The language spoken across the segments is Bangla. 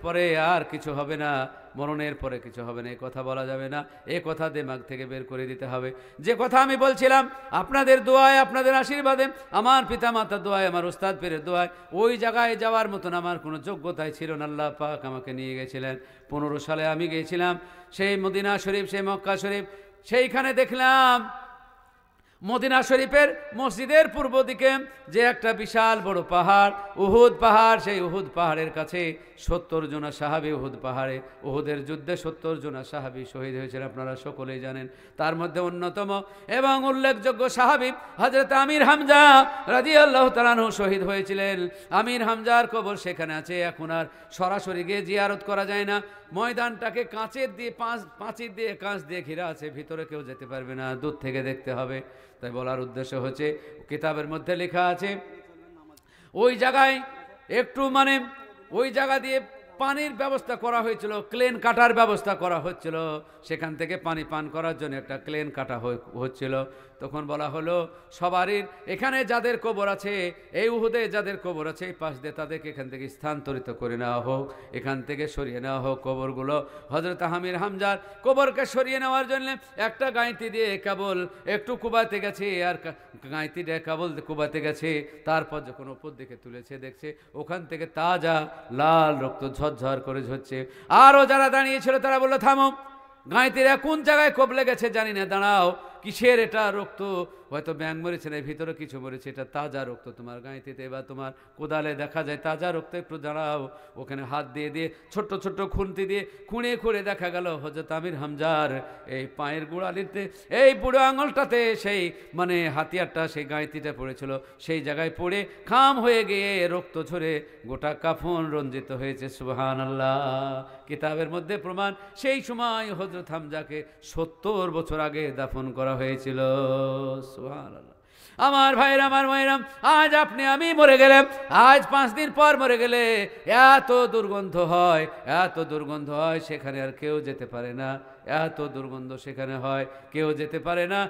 পরে আর কিছু হবে না, মরণের পরে কিছু হবে না, এ কথা বলা যাবে না। এ কথা দিমাগ থেকে বের করে দিতে হবে। যে কথা আমি বলছিলাম, আপনাদের দোয়ায়, আপনাদের আশীর্বাদে, আমার পিতামাতার দোয়ায়, আমার উস্তাদ পীরের দোয়ায়, ওই জায়গায় যাওয়ার মতন আমার কোনো যোগ্যতাই ছিল না। আল্লাহ পাক আমাকে নিয়ে গেছিলেন। 15 সালে আমি গিয়েছিলাম সেই মদিনা শরীফ, সেই মক্কা শরীফ। সেইখানে দেখলাম মদিনা শরীফের মসজিদের পূর্ব দিকে যে একটা বিশাল বড় পাহাড়, উহুদ পাহাড়, সেই উহুদ পাহাড়ের কাছে 70 জন সাহাবী, উহুদ পাহাড়ে উহুদের যুদ্ধে 70 জন সাহাবী শহীদ হয়েছেন, আপনারা সকলেই জানেন। তার মধ্যে অন্যতম এবং উল্লেখযোগ্য সাহাবী হযরত আমির হামজা রাদিয়াল্লাহু তাআলা আনহু শহীদ হয়েছিলেন। আমির হামজার কবর সেখানে আছে। এখন আর সরাসরি গিয়ে জিয়ারত করা যায় না। ময়দানটাকে কাঁচের দিয়ে, পাঁচির দিয়ে, কাঁচ দিয়ে ঘেরা আছে, ভিতরে কেউ যেতে পারবে না, দূর থেকে দেখতে হবে। তাই বলার উদ্দেশ্য হচ্ছে, কিতাবের মধ্যে লেখা আছে ওই জায়গায় একটু ওই জায়গা দিয়ে পানির ব্যবস্থা করা হয়েছিল, ক্লেন কাটার ব্যবস্থা করা হচ্ছিল। সেখান থেকে পানি পান করার জন্য একটা ক্লেন কাটা হচ্ছিল। তখন বলা হলো সবারই এখানে যাদের কবর আছে, এই উহুদে যাদের কবর আছে, এই পাশ দিয়ে তাদেরকে এখান থেকে স্থানান্তরিত করে নেওয়া হোক, এখান থেকে সরিয়ে নেওয়া হোক কবরগুলো। হযরত আমির হামজার কবরকে সরিয়ে নেওয়ার জন্য একটা গাঁইতি দিয়ে কেবল একটু কুবাতে গেছে, আর গাঁইতি দিয়ে কেবল কুবাতে গেছে। তারপর যখন উপর দিকে তুলেছে, দেখছে ওখান থেকে তাজা লাল রক্ত ঝরঝর করে ঝরছে। আরও যারা দাঁড়িয়েছিল তারা বললো, থামো, গাঁইতিরা কোন জায়গায় কবলে গেছে জানি না, দাঁড়াও, কিসের এটা রক্ত? হয়তো ব্যাঙ মরেছে না, ভিতরে কিছু মরেছে, এটা তাজা রক্ত তোমার গাঁইতিতে বা তোমার কোদালে দেখা যায় তাজা রক্ত, একটু দাঁড়াও। ওখানে হাত দিয়ে দিয়ে ছোট্ট ছোট্ট খুন্তি দিয়ে খুঁড়ে খুঁড়ে দেখা গেল হযরত আমির হামজার এই পায়ের গোড়ালিতে, এই বুড়ো আঙুলটাতে সেই হাতিয়ারটা, সেই গাঁইতিটা পড়েছিল, সেই জায়গায় পড়ে খাম হয়ে গিয়ে রক্ত ঝরে গোটা কাফন রঞ্জিত হয়েছে। সুবহানাল্লাহ। কিতাবের মধ্যে প্রমাণ, সেই সময় হযরত হামজাকে 70 বছর আগে দাফন করা হয়েছিল। সুবহানাল্লাহ। আমার ভাইরা, আমার মায়েরা, আজ আপনি আমি মরে গেলে, আজ 5 দিন পর মরে গেলে এত দুর্গন্ধ হয়, এত দুর্গন্ধ হয়, সেখানে আর কেউ যেতে পারে না। এত দুর্গন্ধ সেখানে হয়, কেউ যেতে পারে না।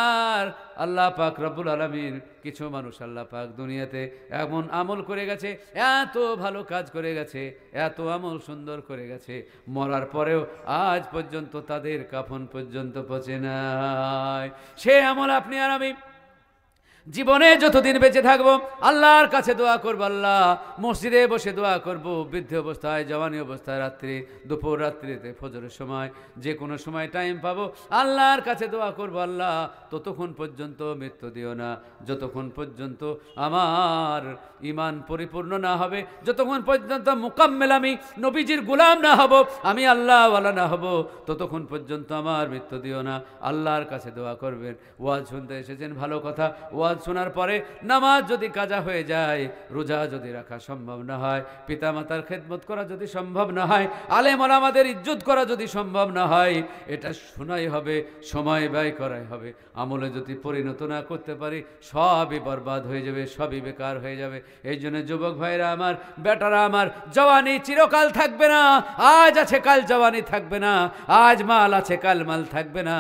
আর আল্লাহ পাক রব্বুল আলামিন, কিছু মানুষ আল্লাহ পাক দুনিয়াতে এমন আমল করে গেছে, এত ভালো কাজ করে গেছে, এত আমল সুন্দর করে গেছে, মরার পরেও আজ পর্যন্ত তাদের কাফন পর্যন্ত পচে নাই। সে আমল আপনি আর আমি জীবনে যতদিন বেঁচে থাকবো আল্লাহর কাছে দোয়া করবো। আল্লাহ, মসজিদে বসে দোয়া করবো, বৃদ্ধ অবস্থায়, জওয়ানি অবস্থায়, রাত্রি, দুপুর, রাত্রিতে, ফজরের সময়, যে কোনো সময় টাইম পাবো আল্লাহর কাছে দোয়া করবো। আল্লাহ, ততক্ষণ পর্যন্ত মৃত্যু দিও না যতক্ষণ পর্যন্ত আমার ইমান পরিপূর্ণ না হবে, যতক্ষণ পর্যন্ত মুকাম্মেল আমি নবীজির গোলাম না হব, আমি আল্লাহওয়ালা না হব, ততক্ষণ পর্যন্ত আমার মৃত্যু দিও না। আল্লাহর কাছে দোয়া করবেন। ওয়াজ শুনতে এসেছেন, ভালো কথা। ওয়াজ শোনার পরে নামাজ যদি কাজা হয়ে যায়, রোজা যদি রাখা সম্ভব না হয়, পিতামাতার খেদমত করা যদি সম্ভব না হয়, আলেম ওলামাদের ইজ্জত করা যদি সম্ভব না হয়, এটা শোনাই হবে, সময় ব্যয় করাই হবে। আমলে যদি পরিণত না করতে পারি, সবই বরবাদ হয়ে যাবে, সবই বেকার হয়ে যাবে। এই জন্য যুবক ভাইরা আমার, বেটারা আমার, জওয়ানি চিরকাল থাকবে না। আজ আছে কাল জওয়ানি থাকবে না, আজ মাল আছে কাল মাল থাকবে না,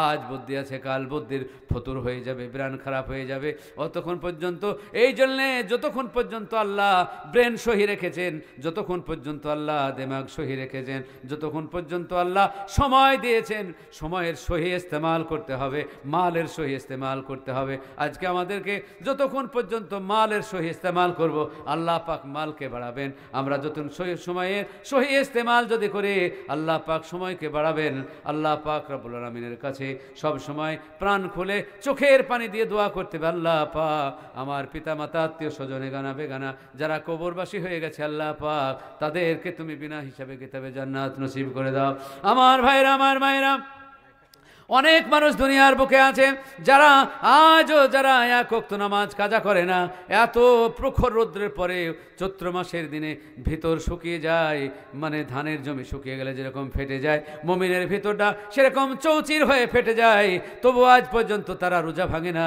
আজ বুদ্ধি আছে কাল বুদ্ধির ফতুর হয়ে যাবে, ব্রেন খারাপ হয়ে যাবে। অতক্ষণ পর্যন্ত, এই জন্যে যতক্ষণ পর্যন্ত আল্লাহ ব্রেন সহি রেখেছেন, যতক্ষণ পর্যন্ত আল্লাহ দিমাগ সহি রেখেছেন, যতক্ষণ পর্যন্ত আল্লাহ সময় দিয়েছেন, সময়ের সহি ইস্তেমাল করতে হবে, মালের সহি ইস্তেমাল করতে হবে। আজকে আমাদেরকে যতক্ষণ পর্যন্ত মালের সহি ইস্তেমাল করব, আল্লাহ পাক মালকে বাড়াবেন। আমরা যতক্ষণ সময়ের সহি ইস্তেমাল যদি করি, আল্লাহ পাক সময়কে বাড়াবেন। আল্লাহ পাক রব্বুল আলামিনের কাছে সব সময় প্রাণ খুলে চোখের পানি দিয়ে দোয়া করতে হবে, আল্লাহ পাক আমার পিতা মাতা, আত্মীয় স্বজনে গানা বেগানা যারা কবরবাসী হয়ে গেছে, আল্লাহ পাক তাদেরকে তুমি বিনা হিসাবে কিতাবে জান্নাত নসিব করে দাও। আমার ভাইরা, আমার মায়েরা, অনেক মানুষ দুনিয়ার বুকে আছে যারা আজও এক ওয়াক্ত নামাজ কাজা করে না। এত প্রখর রৌদ্রের পরে চৈত্র মাসের দিনে ভিতর শুকিয়ে যায়, ধানের জমি শুকিয়ে গেলে যেরকম ফেটে যায়, মুমিনের ভিতরটা সেরকম চৌচির হয়ে ফেটে যায়। তবু আজ পর্যন্ত তারা রোজা ভাঙে না,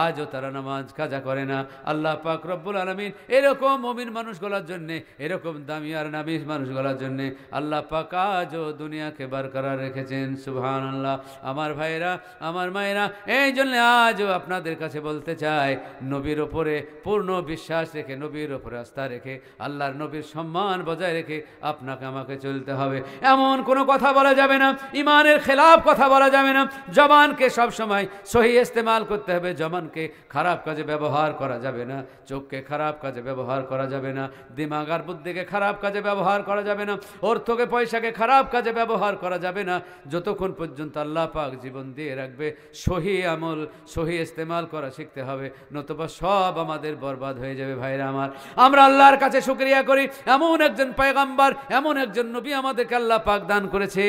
আজও তারা নামাজ কাজা করে না। আল্লাহ পাক রব্বুল আলামিন এরকম মুমিন মানুষগুলোর জন্যে, এরকম দামি আর নামিজ মানুষগুলোর জন্যে আল্লাহ পাক আজও দুনিয়াকে বারকরার রেখেছেন। সুবহানাল্লাহ। আমার আমার ভাইয়েরা, আমার মায়েরা, এই জন্য আজও আপনাদের কাছে বলতে চাই, নবীর ওপরে পূর্ণ বিশ্বাস রেখে, নবীর ওপরে আস্থা রেখে, আল্লাহর নবীর সম্মান বজায় রেখে আপনাকে আমাকে চলতে হবে। এমন কোনো কথা বলা যাবে না, ইমানের খেলাফ কথা বলা যাবে না। জবানকে সবসময় সহি ইস্তেমাল করতে হবে, জবানকে খারাপ কাজে ব্যবহার করা যাবে না, চোখকে খারাপ কাজে ব্যবহার করা যাবে না, দিমাগ আর বুদ্ধিকে খারাপ কাজে ব্যবহার করা যাবে না, অর্থকে পয়সাকে খারাপ কাজে ব্যবহার করা যাবে না, যতক্ষণ পর্যন্ত আল্লাহ পাক জীবন দিয়ে রাখবে। সহি আমল, সহি ইস্তেমাল করা শিখতে হবে, নতুবা সব আমাদের বরবাদ হয়ে যাবে। ভাইরা আমার, আমরা আল্লাহর কাছে শুকরিয়া করি, এমন একজন পয়গম্বর, এমন একজন নবী আমাদেরকে আল্লাহ পাক দান করেছে,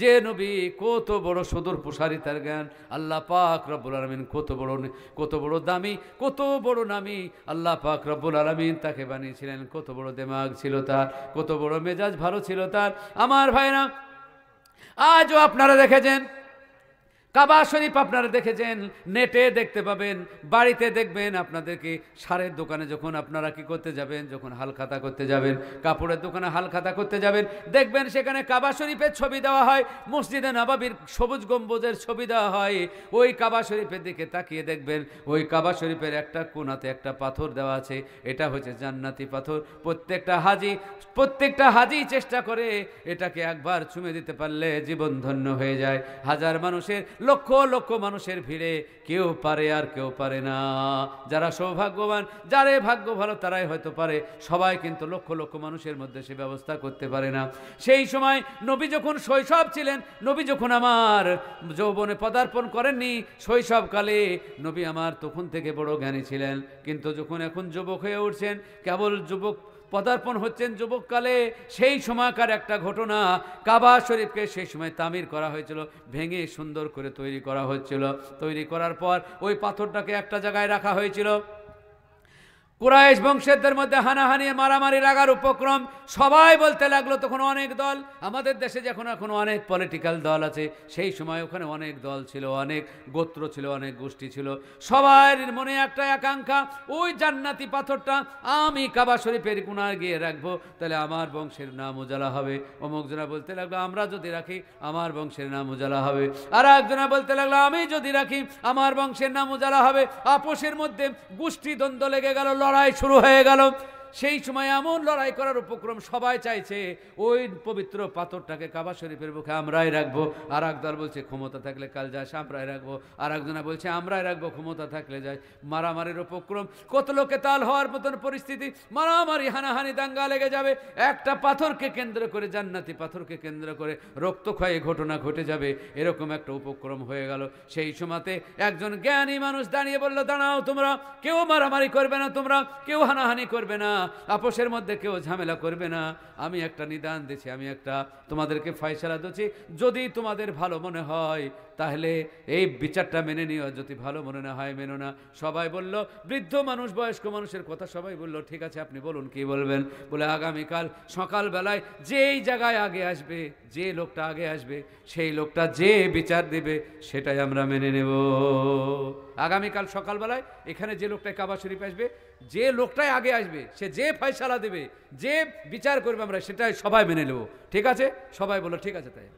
যে নবী কত বড় সুদূর প্রসারিতার জ্ঞান। আল্লাহ পাক রব্বুল আলামিন কত বড় দামি, কত বড় নামী আল্লাহ পাক রব্বুল আলামিন তাকে বানিয়েছিলেন। কত বড় দিমাগ ছিল তার, কত বড় মেজাজ ভালো ছিল তার। আমার ভাইরা, আজও আপনারা দেখেছেন কাবা শরীফ, আপনারা দেখেছেন, নেটে দেখতে পাবেন, বাড়িতে দেখবেন। আপনাদেরকে সারের দোকানে যখন আপনারা কি করতে যাবেন, যখন হালখাতা করতে যাবেন, কাপড়ের দোকানে হালখাতা করতে যাবেন, দেখবেন সেখানে কাবা শরীফের ছবি দেওয়া হয়, মসজিদে নববীর সবুজ গম্বুজের ছবি দেওয়া হয়। ওই কাবা শরীফের দিকে তাকিয়ে দেখবেন, ওই কাবা শরীফের একটা কোণাতে একটা পাথর দেওয়া আছে, এটা হচ্ছে জান্নাতি পাথর। প্রত্যেকটা হাজি চেষ্টা করে এটাকে একবার চুমে দিতে পারলে জীবন ধন্য হয়ে যায়। হাজার মানুষের, লক্ষ লক্ষ মানুষের ভিড়ে কেউ পারে আর কেউ পারে না। যারা সৌভাগ্যবান, যারে ভাগ্য ভালো, তারাই হয়তো পারে, সবাই কিন্তু লক্ষ লক্ষ মানুষের মধ্যে সে ব্যবস্থা করতে পারে না। সেই সময় নবী যখন শৈশব ছিলেন, নবী যখন আমার যৌবনে পদার্পণ করেননি, শৈশবকালে নবী আমার তখন থেকে বড় জ্ঞানী ছিলেন। কিন্তু যখন এখন যুবক হয়ে উঠছেন, কেবল যুবক পদার্পণ হচ্ছেন যুবককালে, সেই সময়কার একটা ঘটনা, কাবা শরীফকে সেই সময় তামির করা হয়েছিল, ভেঙে সুন্দর করে তৈরি করা হচ্ছিল। তৈরি করার পর ওই পাথরটাকে একটা জায়গায় রাখা হয়েছিল। কুরাইশ বংশেরদের মধ্যে হানাহানি, মারামারি লাগার উপক্রম, সবাই বলতে লাগলো। তখন অনেক দল, আমাদের দেশে যখন এখন অনেক পলিটিক্যাল দল আছে, সেই সময় ওখানে অনেক দল ছিল, অনেক গোত্র ছিল, অনেক গোষ্ঠী ছিল। সবার মনে একটা আকাঙ্ক্ষা, ওই জান্নাতি পাথরটা আমি কাবা শরীফের কোণায় গিয়ে রাখবো, তাহলে আমার বংশের নাম উজালা হবে। অমুক জনা বলতে লাগলো, আমরা যদি রাখি আমার বংশের নাম উজালা হবে। আর একজনা বলতে লাগলো, আমি যদি রাখি আমার বংশের নাম উজালা হবে। আপোষের মধ্যে গোষ্ঠী দ্বন্দ্ব লেগে গেল, লড়াই শুরু হয়ে গেল। সেই সময় এমন লড়াই করার উপক্রম, সবাই চাইছে ওই পবিত্র পাথরটাকে কাবা শরীফের বুকে আমরাই রাখবো। আর এক দল বলছে ক্ষমতা থাকলে কাল যাস আমরাই রাখবো, আর একজনা বলছে আমরাই রাখবো, ক্ষমতা থাকলে যায়। মারামারির উপক্রম, কত লোকে তাল হওয়ার মতন পরিস্থিতি, মারামারি, হানাহানি, দাঙ্গা লেগে যাবে। একটা পাথরকে কেন্দ্র করে, জান্নাতি পাথরকে কেন্দ্র করে রক্তক্ষয়ী ঘটনা ঘটে যাবে, এরকম একটা উপক্রম হয়ে গেল। সেই সময়তে একজন জ্ঞানী মানুষ দাঁড়িয়ে বলল, দাঁড়াও তোমরা, কেউ মারামারি করবে না, তোমরা কেউ হানাহানি করবে না, আপোষের মধ্যে কেউ ঝামেলা করবে না। আমি একটা নিদান দিচ্ছি, আমি একটা তোমাদেরকে ফয়সালা দিচ্ছি, যদি তোমাদের ভালো মনে হয় তাহলে এই বিচারটা মেনে নিও, যদি ভালো মনে না হয় মেনো না। সবাই বলল, বৃদ্ধ মানুষ, বয়স্ক মানুষের কথা সবাই বলল, ঠিক আছে আপনি বলুন কি বলবেন। বলে, আগামীকাল সকালবেলায় যেই জায়গায় আগে আসবে, যে লোকটা আগে আসবে, সেই লোকটা যে বিচার দেবে সেটাই আমরা মেনে নেব। আগামীকাল সকালবেলায় এখানে যে লোকটাই কাবা শরীফ আসবে, যে লোকটাই আগে আসবে, সে যে ফয়সালা দেবে, যে বিচার করবে, আমরা সেটাই সবাই মেনে নেব। ঠিক আছে? সবাই বলল ঠিক আছে। তাই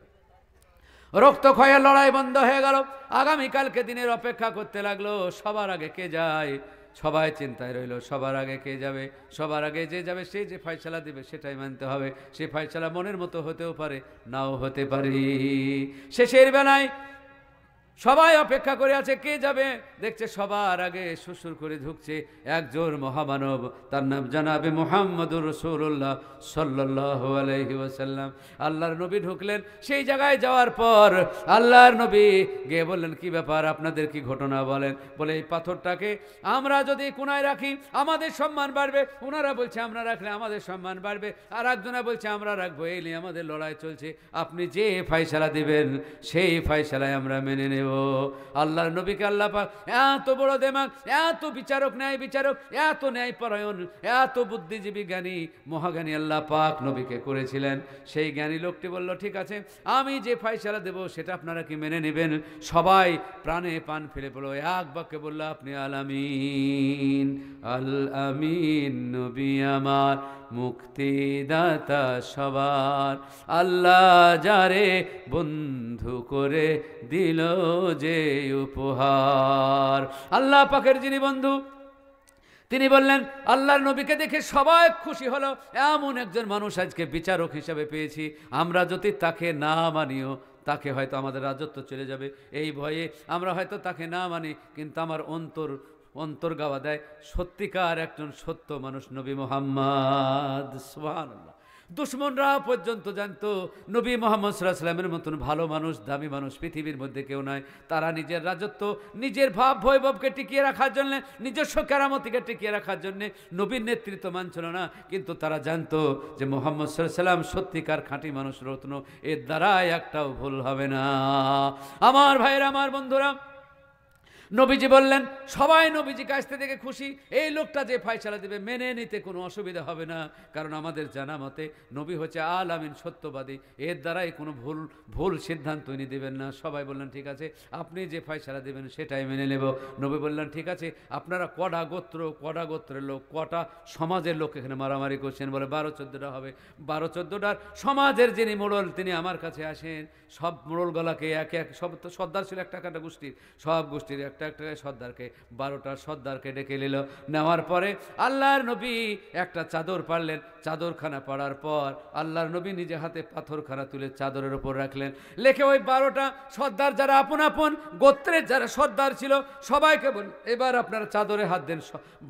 রক্তক্ষয়ের লড়াই বন্ধ হয়ে গেল। আগামীকালকে দিনের অপেক্ষা করতে লাগলো, সবার আগে কে যায়। সবাই চিন্তায় রইল, সবার আগে কে যাবে। সবার আগে যে যাবে, সে যে ফয়সালা দিবে সেটাই মানতে হবে। সে ফয়সালা মনের মতো হতেও পারে, নাও হতে পারে। শেষের বেলায় সবাই অপেক্ষা করে আছে, কে যাবে। দেখছে সবার আগে সুসুর করে ঢুকছে একজন মহামানব, তার নাম জানাবে মুহাম্মদুর রাসূলুল্লাহ সাল্লাল্লাহু আলাইহি ওয়াসাল্লাম। আল্লাহর নবী ঢুকলেন। সেই জায়গায় যাওয়ার পর আল্লাহর নবী গিয়ে বললেন, কি ব্যাপার, আপনাদের কি ঘটনা বলেন। বলে, এই পাথরটাকে আমরা যদি কোনায় রাখি আমাদের সম্মান বাড়বে। ওনারা বলছে আমরা রাখলে আমাদের সম্মান বাড়বে, আর একজনা বলছে আমরা রাখবো। এই নিয়ে আমাদের লড়াই চলছে, আপনি যে ফয়সালা দিবেন সেই ফয়সালায় আমরা মেনে নেব। আল্লাহর নবীকে আল্লাহ পাক এত বড় দেমাগ, এত বিচারক, ন্যায় বিচারক, এত ন্যায় পরায়ণ, এত বুদ্ধিজীবী, জ্ঞানী, মহাজ্ঞানী আল্লাহ পাক নবীকে করেছিলেন। সেই জ্ঞানী লোকটি বলল, ঠিক আছে আমি যে ফয়সালা দেব সেটা আপনারা কি মেনে নেবেন। সবাই প্রাণে পান ফেলে পড়লো, এক বাক্যে বলল, আপনি আল আমিন, আল আমিন নবী আমার, মুক্তিদাতা সবার। আল্লাহ যারে বন্ধু করে দিল যে উপহার। আল্লাহ পাকের যিনি বন্ধু, তিনি বললেন আল্লাহর নবীকে দেখে সবাই খুশি হলো, এমন একজন মানুষ আজকে বিচারক হিসাবে পেয়েছি। আমরা যদি তাকে না মানিও, তাকে হয়তো আমাদের রাজত্ব চলে যাবে, এই ভয়ে আমরা হয়তো তাকে না মানি, কিন্তু আমার অন্তর গাওয়া দেয় সত্যিকার একজন সত্য মানুষ নবী মুহাম্মদ। সুবহানাল্লাহ। দুশ্মনরা পর্যন্ত জানতো নবী মুহাম্মদ সাল্লাল্লাহু আলাইহি ওয়াসাল্লামের মতন ভালো মানুষ, দামি মানুষ পৃথিবীর মধ্যে কেউ নাই। তারা নিজের রাজত্ব, নিজের ভাব বৈভবকে টিকিয়ে রাখার জন্য, নিজস্ব কেরামতিকে টিকিয়ে রাখার জন্য নবীর নেতৃত্ব মানছিল না, কিন্তু তারা জানতো যে মুহাম্মদ সাল্লাল্লাহু আলাইহি ওয়াসাল্লাম সত্যিকার খাঁটি মানুষ রত্ন, এর দ্বারাই একটাও ভুল হবে না। আমার ভাইয়েরা, আমার বন্ধুরা, নবীজি বললেন সবাই নবীজিকে আসতে দেখে খুশি, এই লোকটা যে ফায়সালা দেবে মেনে নিতে কোনো অসুবিধা হবে না, কারণ আমাদের জানা মতে নবী হচ্ছে আল আমিন, সত্যবাদী, এর দ্বারাই কোনো ভুল সিদ্ধান্ত উনি দেবেন না। সবাই বললেন ঠিক আছে, আপনি যে ফায়সালা দেবেন সেটাই মেনে নেব। নবী বললেন ঠিক আছে, আপনারা কটা গোত্রের লোক, কটা সমাজের লোক এখানে মারামারি করছেন? বলে 12-14টা হবে। 12-14টার সমাজের যিনি মোড়ল তিনি আমার কাছে আসেন। সব মোড়লগুলাকে এক এক, সব তো সর্দার ছিল একটা গোষ্ঠীর, সব গোষ্ঠীর একটা সর্দারকে, 12টা সর্দারকে ডেকে নিল। নেওয়ার পরে আল্লাহর নবী একটা চাদর পাড়লেন। চাদরখানা পড়ার পর আল্লাহর নবী নিজে হাতে পাথরখানা তুলে চাদরের ওপর রাখলেন। লেখে ওই 12টা সর্দার, যারা আপন আপন গোত্রের যারা সর্দার ছিল, সবাইকে বল এবার আপনারা চাদরে হাত দেন।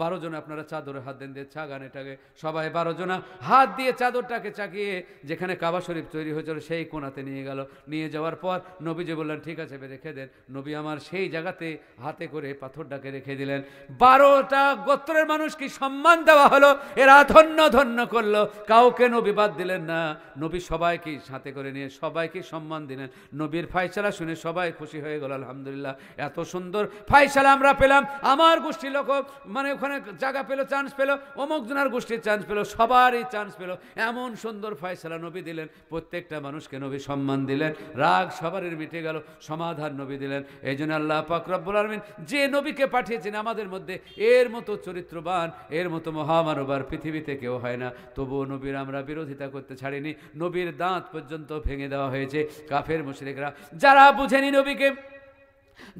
12 জন আপনারা চাদরে হাত দেন, দিয়ে চাগানেটাকে সবাই 12 জনা হাত দিয়ে চাদরটাকে চাকিয়ে যেখানে কাবা শরীফ তৈরি হয়েছিল সেই কোণাতে নিয়ে গেল। নিয়ে যাওয়ার পর নবীজি বললেন ঠিক আছে রেখে দেন। নবী আমার সেই জায়গাতে হাতে করে পাথরটাকে রেখে দিলেন। 12টা গোত্রের মানুষ কি সম্মান দেওয়া হলো, এরা ধন্য ধন্য করলো, কাউকে নবী বাদ দিলেন না। নবী সবাইকে সাথে করে নিয়ে সবাইকে সম্মান দিলেন। নবীর ফায়সালা শুনে সবাই খুশি হয়ে গেল, আলহামদুলিল্লাহ এত সুন্দর ফায়সালা আমরা পেলাম। আমার গোষ্ঠীর লোক মানে ওখানে জায়গা পেলো, চান্স পেলো, অমুক জনার গোষ্ঠীর চান্স পেলো, সবারই চান্স পেলো। এমন সুন্দর ফায়সালা নবী দিলেন, প্রত্যেকটা মানুষকে নবী সম্মান দিলেন, রাগ সবারই মিটে গেল, সমাধান নবী দিলেন। এই জন্য আল্লাহ পাক রব্বুল আলামিন যে নবীকে পাঠিয়েছেন আমাদের মধ্যে, এর মতো চরিত্রবান, এর মতো মহামানব আর পৃথিবীতে কেউ হয় না। তবুও নবীর আমরা বিরোধিতা করতে ছাড়িনি, নবীর দাঁত পর্যন্ত ভেঙে দেওয়া হয়েছে। কাফের মুশরিকরা যারা বুঝেনি নবীকে,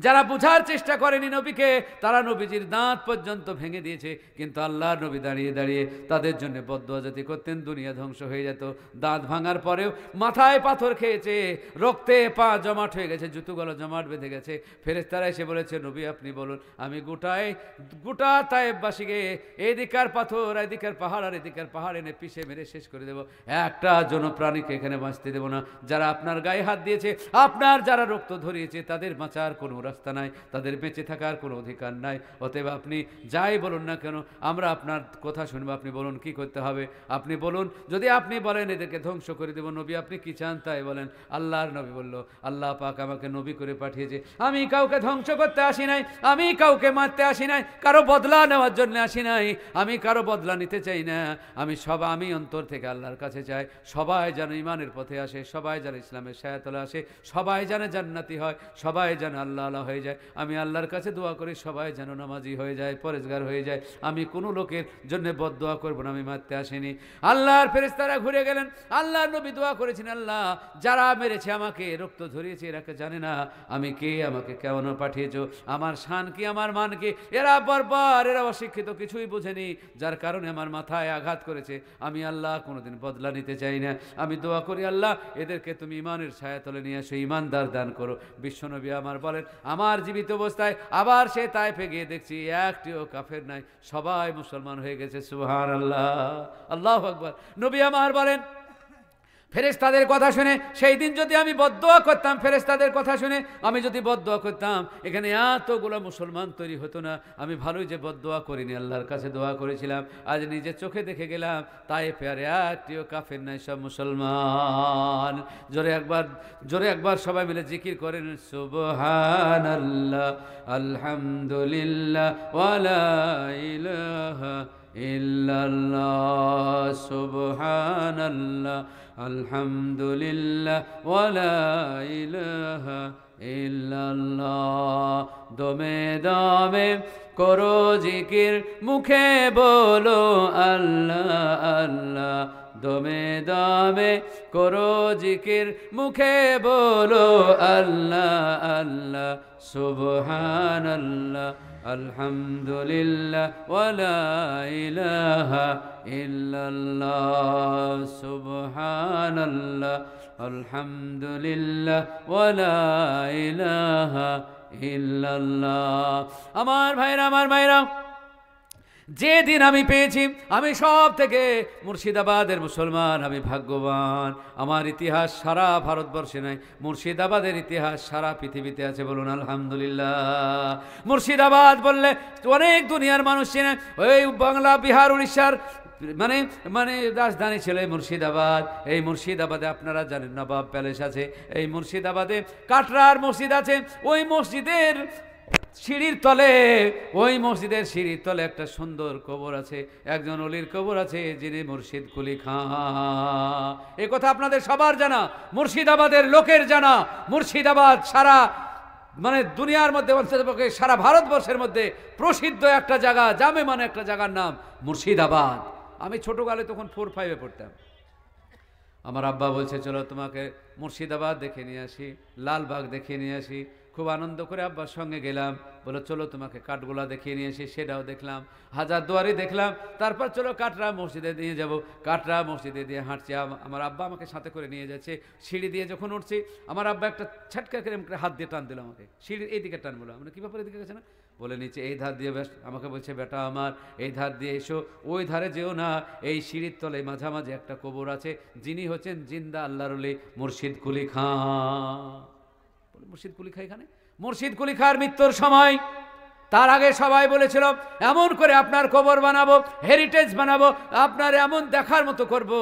যারা বুঝার চেষ্টা করেনি নবীকে, তারা নবীজির দাঁত পর্যন্ত ভেঙে দিয়েছে। কিন্তু আল্লাহর নবী দাঁড়িয়ে দাঁড়িয়ে তাদের জন্য বদদুয়া যদি করতেন দুনিয়া ধ্বংস হয়ে যেত। দাঁত ভাঙার পরেও মাথায় পাথর খেয়েছে, রক্তে পা জমাট হয়ে গেছে, জুতোগুলো জমাট বেঁধে গেছে। ফেরেশতারা এসে বলেছে নবী আপনি বলুন, আমি গোটা তায়েববাসীকে এদিকার পাথর এদিকার পাহাড় আর এদিকার পাহাড় এনে পিষে মেরে শেষ করে দেব, একটা জনপ্রাণীকে এখানে বাঁচতে দেব না। যারা আপনার গায়ে হাত দিয়েছে, আপনার যারা রক্ত ধরিয়েছে, তাদের বাঁচার কোনো রাস্তা নাই, তাদের বেঁচে থাকার কোনো অধিকার নাই। অতএব আপনি যাই বলুন না কেন আমরা আপনার কথা শুনবো। আপনি বলুন কি করতে হবে, আপনি বলুন। যদি আপনি বলেন এদেরকে ধ্বংস করে দেব, নবী আপনি কি চান তাই বলেন। আল্লাহর নবী বলল আল্লাহ পাক আমাকে নবী করে পাঠিয়েছে, আমি কাউকে ধ্বংস করতে আসি নাই, আমি কাউকে মারতে আসি নাই, কারো বদলা নেওয়ার জন্য আসি নাই, আমি কারো বদলা নিতে চাই না। আমি অন্তর থেকে আল্লাহর কাছে চাই সবাই যেন ইমানের পথে আসে, সবাই যেন ইসলামের সায়াতলে আসে, সবাই যেন জান্নাতি হয়, সবাই যেন আল্লাহ হয়ে যায়। আমি আল্লাহর কাছে দোয়া করি সবাই যেন নামাজি হয়ে যায়, পরেজগার হয়ে যায়। আমি কোনো লোকের জন্য বদদোয়া করব না, আমি মারতে আসিনি। আল্লাহর ফেরেশতারা ঘুরে গেলেন, আল্লাহর নবী দোয়া করেছেন আল্লাহ যারা মেরেছে আমাকে, রক্ত ঝরিয়েছে, এরাকে জানে না আমি কে, আমাকে কেমন পাঠিয়েছো, আমার শান কি, আমার মান কি। এরা বর্বর, এরা অশিক্ষিত, কিছুই বোঝেনি, যার কারণে আমার মাথায় আঘাত করেছে। আমি আল্লাহ কোনোদিন বদলা নিতে চাই না। আমি দোয়া করি আল্লাহ এদেরকে তুমি ইমানের ছায়াতলে নিয়ে এসো, ইমানদার দান করো। বিশ্বনবী আমার বলেন আমার জীবিত অবস্থায় আবার সে তায়েফে গিয়ে দেখছি একটিও কাফের নাই, সবাই মুসলমান হয়ে গেছে। সুবহানাল্লাহ, আল্লাহু আকবার। নবী আমার বলেন ফেরেশতাদের কথা শুনে, সেই দিন যদি আমি বদদোয়া করতাম, ফেরেশতাদের কথা শুনে আমি যদি বদদোয়া করতাম, এখানে এতগুলো মুসলমান তৈরি হতো না। আমি ভালোই যে বদদোয়া করিনি, আল্লাহর কাছে দোয়া করেছিলাম। আজ নিজের চোখে দেখে গেলাম তায়েফে আর একটিও কাফের নাই, সব মুসলমান। জোরে একবার সবাই মিলে জিকির করেন সুবহানাল্লাহ, আলহামদুলিল্লাহ, ওয়ালা ইলাহা ইল্লাল্লাহ, সুবহানাল্লাহ, আলহামদুলিল্লাহ ওয়ালা ইলাহা ইল্লাল্লাহ। দমে দমে করো জিকির, মুখে বলো আল্লাহ আল্লাহ। দমে দমে করো জিকির, মুখে বলো আল্লাহ আল্লাহ। সুবহানাল্লাহ আলহামদুলিল্লাহ ওয়ালা ইলাহা ইল্লাল্লাহ। সুবহানাল্লাহ আলহামদুলিল্লাহ ওয়ালা ইলাহা ইল্লাল্লাহ। আমার ভাইরা, আমার ভাইরা, যে দিন আমি পেয়েছি, আমি সব থেকে মুর্শিদাবাদের মুসলমান, আমি ভাগ্যবান। আমার ইতিহাস সারা ভারতবর্ষে নাই, মুর্শিদাবাদের ইতিহাস সারা পৃথিবীতে আছে। বলুন আলহামদুলিল্লাহ। মুর্শিদাবাদ বললে অনেক দুনিয়ার মানুষ চেনে। ওই বাংলা, বিহার, উড়িষ্যার মানে মানে রাজধানী ছিল মুর্শিদাবাদ। এই মুর্শিদাবাদে আপনারা জানেন নবাব প্যালেস আছে। এই মুর্শিদাবাদে কাটরার মসজিদ আছে। ওই মসজিদের সিঁড়ির তলে, ওই মসজিদের সিঁড়ির তলে একটা সুন্দর কবর আছে, একজন অলির কবর আছে, যিনি মুর্শিদ কুলি খাঁ। এ কথা আপনাদের সবার জানা, মুর্শিদাবাদের লোকের জানা। মুর্শিদাবাদ সারা মানে দুনিয়ার মধ্যে, অন্ততপক্ষে সারা ভারতবর্ষের মধ্যে প্রসিদ্ধ একটা জায়গা, জামে মানে একটা জায়গার নাম মুর্শিদাবাদ। আমি ছোটোকালে তখন 4-5-এ পড়তাম। আমার আব্বা বলছে চলো তোমাকে মুর্শিদাবাদ দেখে নিয়ে আসি, লালবাগ দেখে নিয়ে আসি। খুব আনন্দ করে আব্বার সঙ্গে গেলাম। বলো চলো তোমাকে কাঠগোলা দেখিয়ে নিয়ে এসে, সেটাও দেখলাম। হাজারদুয়ারি দেখলাম। তারপর চলো কাটরা মসজিদে নিয়ে যাব। কাটরা মসজিদে দিয়ে হাঁটছি, আমার আব্বা আমাকে সাথে করে নিয়ে যাচ্ছে। সিঁড়ি দিয়ে যখন উঠছি, আমার আব্বা একটা ছাটকা করে হাত দিয়ে টান দিল আমাকে, সিঁড়ির এই দিকে টান। বলো আমরা কী ব্যাপারে এদিকে গেছে না, বলে নিচে এই ধার দিয়ে, আমাকে বলছে বেটা আমার এই ধার দিয়ে এসো, ওই ধারে যেও না, এই সিঁড়ির তলে মাঝামাঝি একটা কবর আছে, যিনি হচ্ছেন জিন্দা আল্লাহর ওলি মুর্শিদ কুলি খাঁ। মুর্শিদ কুলি খাঁ এখানে, মুর্শিদ কুলি খাঁর মৃত্যুর সময়, তার আগে সবাই বলেছিল এমন করে আপনার কবর বানাবো, হেরিটেজ বানাবো, আপনার এমন দেখার মতো করব,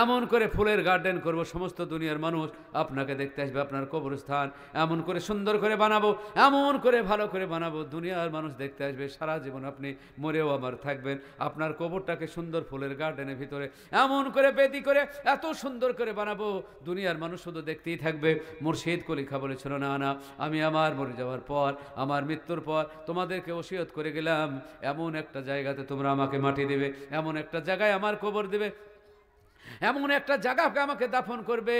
এমন করে ফুলের গার্ডেন করব, সমস্ত দুনিয়ার মানুষ আপনাকে দেখতে আসবে, আপনার কবরস্থান এমন করে সুন্দর করে বানাবো, এমন করে ভালো করে বানাবো, দুনিয়ার মানুষ দেখতে আসবে, সারা জীবন আপনি মরেও আমার থাকবেন, আপনার কবরটাকে সুন্দর ফুলের গার্ডেনের ভিতরে এমন করে বেদি করে এত সুন্দর করে বানাবো, দুনিয়ার মানুষ শুধু দেখতেই থাকবে। মুর্শিদ কুলি খাঁ বলেছিল না না, আমি আমার মরে যাওয়ার পর, আমার মৃত্যুর পর তোমাদের ওসিয়ত করে গেলাম, এমন একটা জায়গাতে তোমরা আমাকে মাটি দেবে, এমন একটা জায়গায় আমার কবর দেবে, এমন একটা জায়গাকে আমাকে দাফন করবে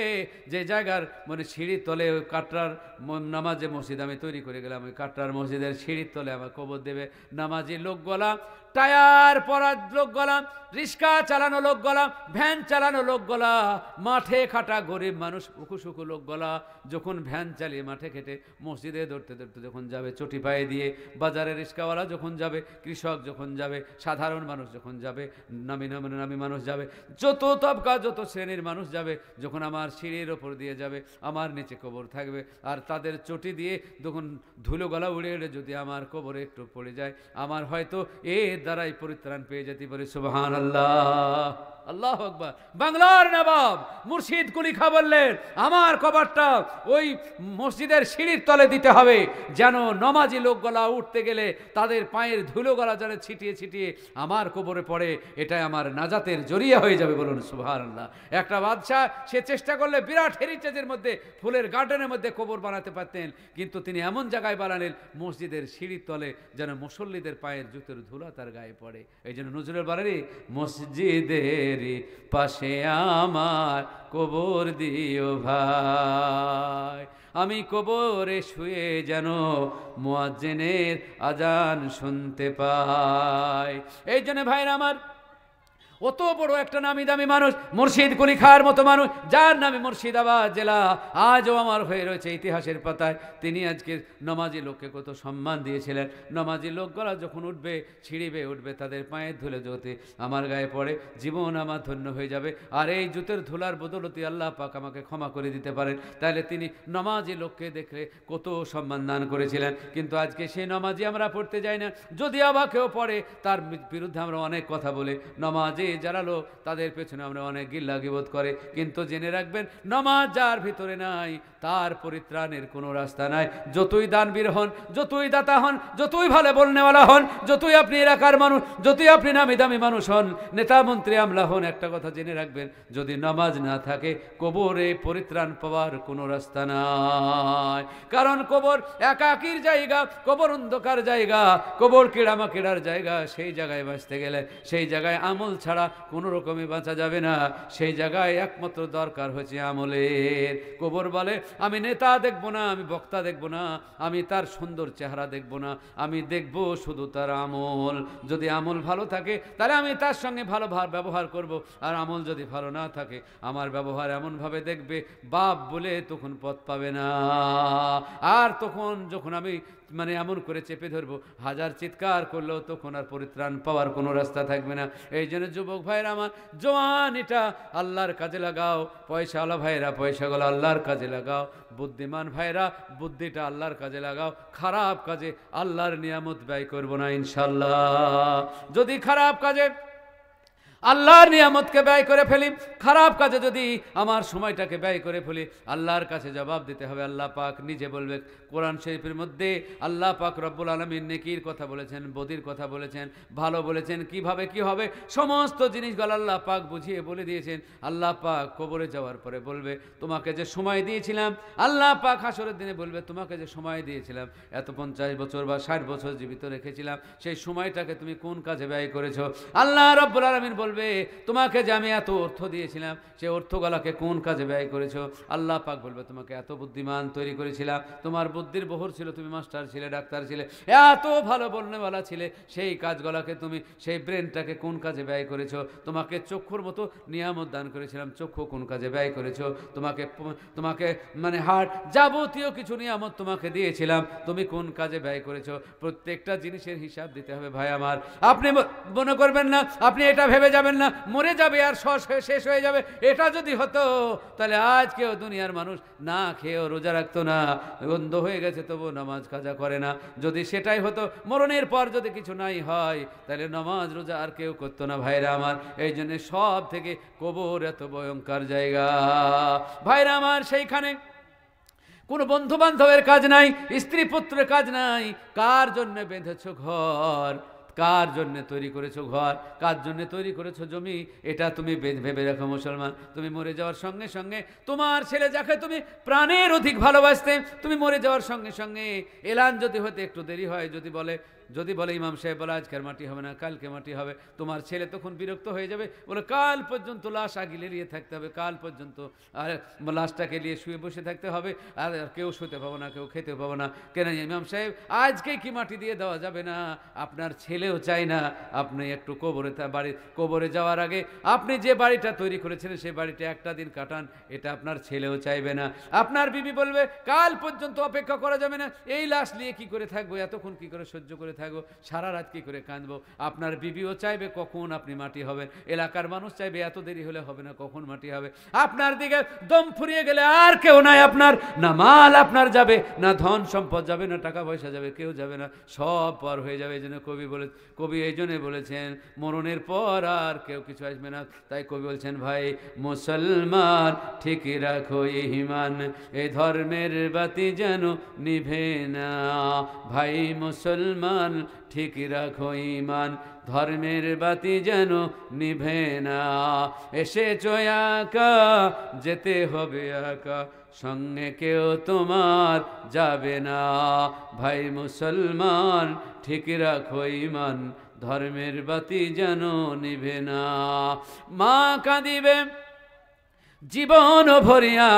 যে জায়গার মানে সিঁড়ির তলে কাটরার নামাজে মসজিদ আমি তৈরি করে গেলাম, ওই কাটরার মসজিদের সিঁড়ির তলে আমার কবর দেবে। নামাজি লোকগুলা, টায়ার পরা লোকগুলা, রিক্সা চালানো লোকগুলা, ভ্যান চালানো লোকগুলা, মাঠে খাটা গরিব মানুষ উকুসুকু লোকগুলা যখন ভ্যান চালিয়ে মাঠে খেটে মসজিদে দৌড়তে দৌড়তে যখন যাবে, চটি পায়ে দিয়ে, বাজারে রিক্সাওয়ালা যখন যাবে, কৃষক যখন যাবে, সাধারণ মানুষ যখন যাবে, নামি মানুষ যাবে, যত তবকা যত শ্রেণীর মানুষ যাবে, যখন আমার সিঁড়ির ওপর দিয়ে যাবে, আমার নিচে কবর থাকবে, আর তাদের চটি দিয়ে যখন ধুলো গলা উড়ে উড়ে যদি আমার কবরে একটু পড়ে যায়, আমার হয়তো এর দ্বারাই পরিত্রাণ পেয়ে যেতে পারে। সুবহানাল্লাহ, আল্লাহু আকবার। বাংলার নবাব মুর্শিদ কুলি খাঁ বললেন আমার কবরটা ওই মসজিদের সিঁড়ির তলে দিতে হবে, যেন নমাজি লোকগুলা উঠতে গেলে তাদের পায়ের ধুলো গলা যেন ছিটিয়ে ছিটিয়ে আমার কবরে পড়ে, এটাই আমার নাজাতের জরিয়া হয়ে যাবে। বলুন সুবহানাল্লাহ। একটা বাদশাহ সে চেষ্টা করলে বিরাট হেরিটেজের মধ্যে, ফুলের গার্ডেনের মধ্যে কবর বানাতে পারতেন, কিন্তু তিনি এমন জায়গায় বানালেন মসজিদের সিঁড়ির তলে, যেন মুসল্লিদের পায়ের জুতোর ধুলা তার গায়ে পড়ে। এই জন্য নজরুল বাড়ি মসজিদের পাশে আমার কবর দিও ভাই, আমি কবরে শুয়ে যেন মুয়াজ্জিনের আজান শুনতে পাই। এই জন্য ভাইরা আমার, অত বড় একটা নামি দামি মানুষ মুর্শিদ কুলি খাঁর মতো মানুষ, যার নামে মুর্শিদাবাদ জেলা আজও আমার হয়ে রয়েছে ইতিহাসের পাতায়। তিনি আজকে নমাজি লোককে কত সম্মান দিয়েছিলেন। নমাজি লোকগুলা যখন উঠবে, ছিঁড়িবে উঠবে, তাদের পায়ের ধুলে যদি আমার গায়ে পড়ে, জীবন আমার ধন্য হয়ে যাবে। আর এই জুতের ধুলার বদলতে আল্লাহ পাক আমাকে ক্ষমা করে দিতে পারেন। তাহলে তিনি নমাজি লোককে দেখলে কত সম্মান দান করেছিলেন। কিন্তু আজকে সেই নমাজি আমরা পড়তে যাই না, যদি আবার কেউ পড়ে তার বিরুদ্ধে আমরা অনেক কথা বলে নমাজি জ্বালালো, তাদের পেছনে আমরা অনেক গিল্লা গিবত করে। কিন্তু জেনে রাখবেন, নামাজ যার ভিতরে নাই তার পরিত্রাণের কোনো রাস্তা নাই। যতই দানবীর হন, যতই দাতা হন, যতই ভালো বলনেওয়ালা হন, যতই আপনি এলাকার মানুষ, যতই আপনি নামি দামি মানুষ হন, নেতা মন্ত্রী আমলা হন, একটা কথা জেনে রাখবেন, যদি নামাজ না থাকে কবরে পরিত্রাণ পাওয়ার কোনো রাস্তা নাই। কারণ কবর একাকীর জায়গা, কবর অন্ধকার জায়গা, কবর কেড়ামাকেড়ার জায়গা। সেই জায়গায় বাঁচতে গেলে, সেই জায়গায় আমল ছাড়া কোনো রকমই বাঁচা যাবে না। সেই জায়গায় একমাত্র দরকার হচ্ছে আমলের। কবর বলে, আমি নেতা দেখব না, আমি বক্তা দেখব না, আমি তার সুন্দর চেহারা দেখব না, আমি দেখব শুধু তার আমল। যদি আমল ভালো থাকে তাহলে আমি তার সঙ্গে ভালো ব্যবহার করব, আর আমল যদি ভালো না থাকে আমার ব্যবহার এমনভাবে দেখবে বাপ বলে তখন পথ পাবে না। আর তখন যখন আমি এমন করে চেপে ধরবো, হাজার চিৎকার করলেও তখন আর পরিত্রাণ পাওয়ার কোনো রাস্তা থাকবে না। এই জন্য যুবক ভাইরা আমার, জওয়ান এটা আল্লাহর কাজে লাগাও, পয়সাওয়ালা ভাইরা পয়সাগুলো আল্লাহর কাজে লাগাও, বুদ্ধিমান ভাইরা বুদ্ধিটা আল্লাহর কাজে লাগাও। খারাপ কাজে আল্লাহর নিয়ামত ব্যয় করবো না ইনশাল্লাহ। যদি খারাপ কাজে আল্লাহর নিয়ামতকে ব্যয় করে ফেলি, খারাপ কাজে যদি আমার সময়টাকে ব্যয় করে ফেলি, আল্লাহর কাছে জবাব দিতে হবে। আল্লাহ পাক নিজে বলবে কোরআন শরীফের মধ্যে, আল্লাহ পাক রব্বুল আলামিন নেকির কথা বলেছেন, বদির কথা বলেছেন, ভালো বলেছেন, কিভাবে কি হবে সমস্ত জিনিসগুলো আল্লাহ পাক বুঝিয়ে বলে দিয়েছেন। আল্লাহ পাক কবরে যাওয়ার পরে বলবে, তোমাকে যে সময় দিয়েছিলাম, আল্লাহ পাক হাসরের দিনে বলবে, তোমাকে যে সময় দিয়েছিলাম, এত 50 বছর বা 60 বছর জীবিত রেখেছিলাম, সেই সময়টাকে তুমি কোন কাজে ব্যয় করেছো? আল্লাহ রব্বুল আলামিন বলবে, তোমাকে যে আমি এত অর্থ দিয়েছিলাম, সেই অর্থগুলোকে কোন কাজে ব্যয় করেছো? আল্লাহ পাক বলবে, তোমাকে এত বুদ্ধিমান তৈরি করেছিলাম, তোমার বুদ্ধির বহর ছিল, তুমি মাস্টার ছিলে, ডাক্তার ছিলে, এত ভালো বলনেওয়ালা ছিলে, সেই কাজগুলোকে তুমি, সেই ব্রেনটাকে কোন কাজে ব্যয় করেছো? তোমাকে চক্ষুর মতো নিয়ামত দান করেছিলাম, চক্ষু কোন কাজে ব্যয় করেছো? তোমাকে হার্ট, যাবতীয় কিছু নিয়ামত তোমাকে দিয়েছিলাম, তুমি কোন কাজে ব্যয় করেছো? প্রত্যেকটা জিনিসের হিসাব দিতে হবে ভাই আমার। আপনি মনে করবেন না, আপনি এটা ভেবে যাবেন না মরে যাবে আর শেষ হয়ে যাবে। এটা যদি হতো তাহলে আজকেও দুনিয়ার মানুষ না খেয়েও রোজা রাখতো না, বন্ধ হয়ে গেছে তবু নামাজ কাজা করে না। যদি সেটাই হতো, মরণের পর যদি কিছু নাই হয়, তাহলে নামাজ রোজা আর কেউ করতো না ভাইরা আমার। এই জন্য সব থেকে কবর এত ভয়ঙ্কর জায়গা ভাইরা আমার। সেইখানে কোনো বন্ধু বান্ধবের কাজ নাই, স্ত্রী পুত্রের কাজ নাই। কার জন্য বেঁধেছ ঘর, কার জন্য তৈরি করেছো ঘর, কার জন্য তৈরি করেছো জমি, এটা তুমি ভেবে রাখো মুসলমান। তুমি মরে যাওয়ার সঙ্গে সঙ্গে তোমার ছেলে যাকে তুমি প্রাণের অধিক ভালোবাসতে, তুমি মরে যাওয়ার সঙ্গে সঙ্গে এলান যদি হতে একটু দেরি হয়, যদি বলে ইমাম সাহেব বলে আজকের মাটি হবে না, কালকে মাটি হবে, তোমার ছেলে তখন বিরক্ত হয়ে যাবে, বলে কাল পর্যন্ত লাশ আগিলে নিয়ে থাকতে হবে, কাল পর্যন্ত আর লাশটাকে নিয়ে শুয়ে বসে থাকতে হবে, আর কেউ শুতে পাবো না, কেউ খেতে পাবো না। কেন ইমাম সাহেব আজকেই কি মাটি দিয়ে দেওয়া যাবে না? আপনার ছেলেও চাই না আপনি একটু কবরে যাওয়ার আগে আপনি যে বাড়িটা তৈরি করেছিলেন সেই বাড়িটা একটা দিন কাটান, এটা আপনার ছেলেও চাইবে না। আপনার বিবি বলবে কাল পর্যন্ত অপেক্ষা করা যাবে না, এই লাশ নিয়ে কি করে থাকবো, এতক্ষণ কি করে সহ্য করে থাকবো, সারা রাত কি করে কাঁদবো। আপনার বিবিও চাইবে কখন আপনি মাটি হবেন, এলাকার মানুষ চাইবে এত দেরি হলে হবে না, কখন মাটি হবে। আপনার দিকে দম ফুরিয়ে গেলে আর কেউ নাই আপনার, না মাল আপনার যাবে, না ধন সম্পদ যাবে, না টাকা পয়সা যাবে, কেউ যাবে না, সব পর হয়ে যাবে। এই জন্য কবি এই জন্য বলেছেন মরণের পর আর কেউ কিছু আসবে না। তাই কবি বলছেন, ভাই মুসলমান ঠিক রাখো ঈমান, এ ধর্মের বাতি যেন নিভে না। ভাই মুসলমান ঠিক রাখো ঈমান, ধর্মের বাতি যেন নিভে না। এসেছো একা যেতে হবে একা, সঙ্গে কেউ তোমার যাবে না। ভাই মুসলমান ঠিক রাখো ঈমান, ধর্মের বাতি যেন নিভে না। মা কাঁদিবে জীবন ভরিয়া,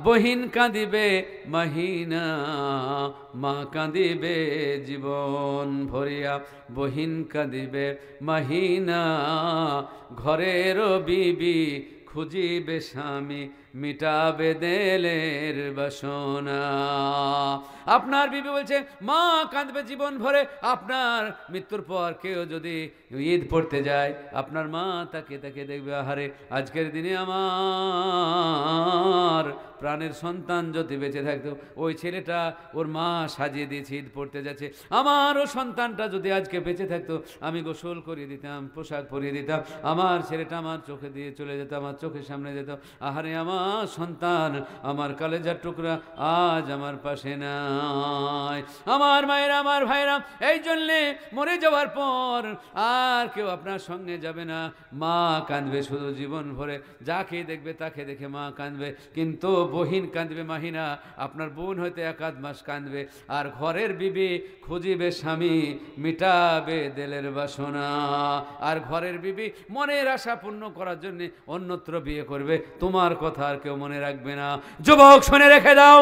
বহিন কাঁদিবে মহিনা। মা কাঁদিবে জীবন ভরিয়া, বহিন কাঁদিবে মহিনা। ঘরের বিবি খুঁজিবে স্বামী, মিটাবে দেলের বাসনা। আপনার বিবি বলছে মা কাঁদবে জীবন ভরে। আপনার মৃত্যুর পর কেউ যদি ঈদ পড়তে যায়, আপনার মা তাকে দেখবে, আহারে আজকের দিনে আমার প্রাণের সন্তান যদি বেঁচে থাকতো, ওই ছেলেটা ওর মা সাজিয়ে দিয়েছে, ঈদ পড়তে যাচ্ছে, আমারও সন্তানটা যদি আজকে বেঁচে থাকতো, আমি গোসল করিয়ে দিতাম, পোশাক পরিয়ে দিতাম, আমার ছেলেটা আমার চোখে দিয়ে চলে যেত, আমার চোখের সামনে যেত। আহারে আমার সন্তান, আমার কলেজার টুকরা আজ আমার পাশে নাই। আমার মায়েরা, আমার ভাইরা, এই জন্যে মরে যাওয়ার পর আর কেউ আপনার সঙ্গে যাবে না। মা কাঁদবে শুধু জীবন ভরে, যাকে দেখবে তাকে দেখে মা কাঁদবে, কিন্তু বহিন কাঁদবে মাহিনা, আপনার বোন হয়তো 1-8 মাস কাঁদবে। আর ঘরের বিবি খুঁজিবে স্বামী, মিটাবে দিলের বাসনা। আর ঘরের বিবি মনের আশা পূর্ণ করার জন্য অন্যত্র বিয়ে করবে, তোমার কথা আর কেউ মনে রাখবে না। যুবক শুনে রেখে দাও,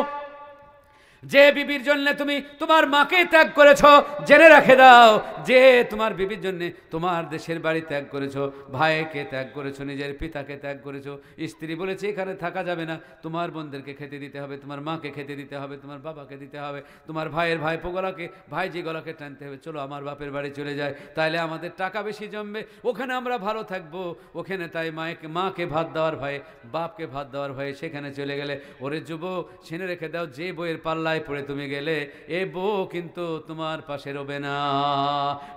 যে বিবির জন্য তুমি তোমার মাকে ত্যাগ করেছো, জেনে রেখে দাও, যে তোমার বিবির জন্য তোমার দেশের বাড়ি ত্যাগ করেছো, ভাইকে ত্যাগ করেছো, নিজের পিতাকে ত্যাগ করেছো, স্ত্রী বলেছে এখানে থাকা যাবে না, তোমার বোনদেরকে খেতে দিতে হবে, তোমার মাকে খেতে দিতে হবে, তোমার বাবাকে দিতে হবে, তোমার ভাইয়ের ভাইপো গলাকে, ভাইজি গলাকে টানতে হবে, চলো আমার বাপের বাড়ি চলে যায়, তাইলে আমাদের টাকা বেশি জমবে, ওখানে আমরা ভালো থাকবো, ওখানে তাই মাকে ভাত দেওয়ার ভয়ে, বাপকে ভাত দেওয়ার ভয়ে সেখানে চলে গেলে। ওরে যুবক শুনে রেখে দাও, যে বইয়ের পাল্লা পড়ে তুমি গেলে, এ বউ কিন্তু তোমার পাশে রবে না।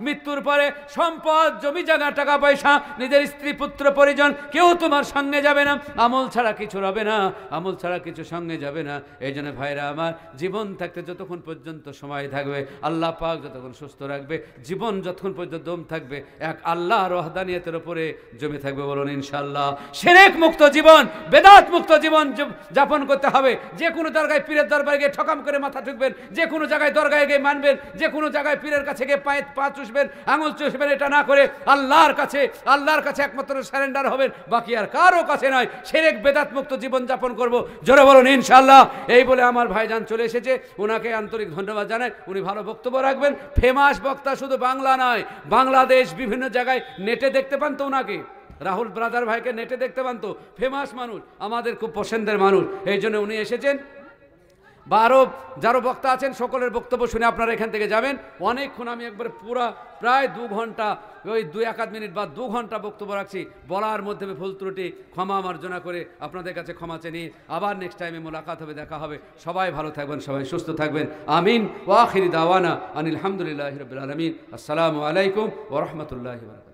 মৃত্যুর পরে সম্পদ, জমি জায়গা, টাকা পয়সা, নিজের স্ত্রী পুত্র পরিজন কেউ তোমার সঙ্গে যাবে না, আমল ছাড়া কিছু রবে না, আমল ছাড়া কিছু সঙ্গে যাবে না। এই জন্য ভাইরা আমার, জীবন থাকতে যতক্ষণ পর্যন্ত সময় থাকবে, আল্লাহ পাক যতক্ষণ সুস্থ রাখবে, জীবন যতক্ষণ পর্যন্ত দম থাকবে, এক আল্লাহর ওয়াহদানিয়তের উপরে জমে থাকবে, বলুন ইনশাআল্লাহ। শিরক মুক্ত জীবন, বেদাত মুক্ত জীবন যাপন করতে হবে। যে কোনো জায়গায় পীরের দরবারে গিয়ে ঠকাম করে মাথা ঠুকবেন, যে কোনো জায়গায় দরগায় গিয়ে মানবেন, যে কোনো জায়গায় পীরের কাছে গিয়ে পা চুষবেন, আঙুল চুষবেন, এটা না করে আল্লাহর কাছে একমাত্র সারেন্ডার হবেন, বাকি আর কারো কাছে নয়। শিরক বেদাত মুক্ত জীবন যাপন করব, জোরে বলুন ইনশাআল্লাহ। এই বলে আমার ভাইজান চলে এসেছে, ওনাকে আন্তরিক ধন্যবাদ জানাই। উনি ভালো বক্তব্য রাখবেন, ফেমাস বক্তা, শুধু বাংলা নয়, বাংলাদেশ বিভিন্ন জায়গায় নেটে দেখতে পান তো ওনাকে, রাহুল ব্রাদার ভাইকে নেটে দেখতে পান তো, ফেমাস মানুষ, আমাদের খুব পছন্দের মানুষ। এই জন্য উনি এসেছেন। যারা বক্তা আছেন সকলের বক্তব্য শুনে আপনারা এখান থেকে যাবেন। অনেকক্ষণ আমি একবারে প্রায় 2 ঘন্টা, ওই 2-1 মিনিট বা 2 ঘন্টা বক্তব্য রাখছি, বলার মধ্যে ভুল ত্রুটি ক্ষমা মার্জনা করে আপনাদের কাছে ক্ষমা চেয়ে নিয়ে আবার নেক্সট টাইমে মোলাকাত হবে, দেখা হবে। সবাই ভালো থাকবেন, সবাই সুস্থ থাকবেন, আমিন। ওয়া আখিরি দাওয়ানা আনিল হামদুলিল্লাহি রাব্বিল আলামিন। আসসালামু আলাইকুম ওয়া রাহমাতুল্লাহি ওয়া বারাকাতুহু।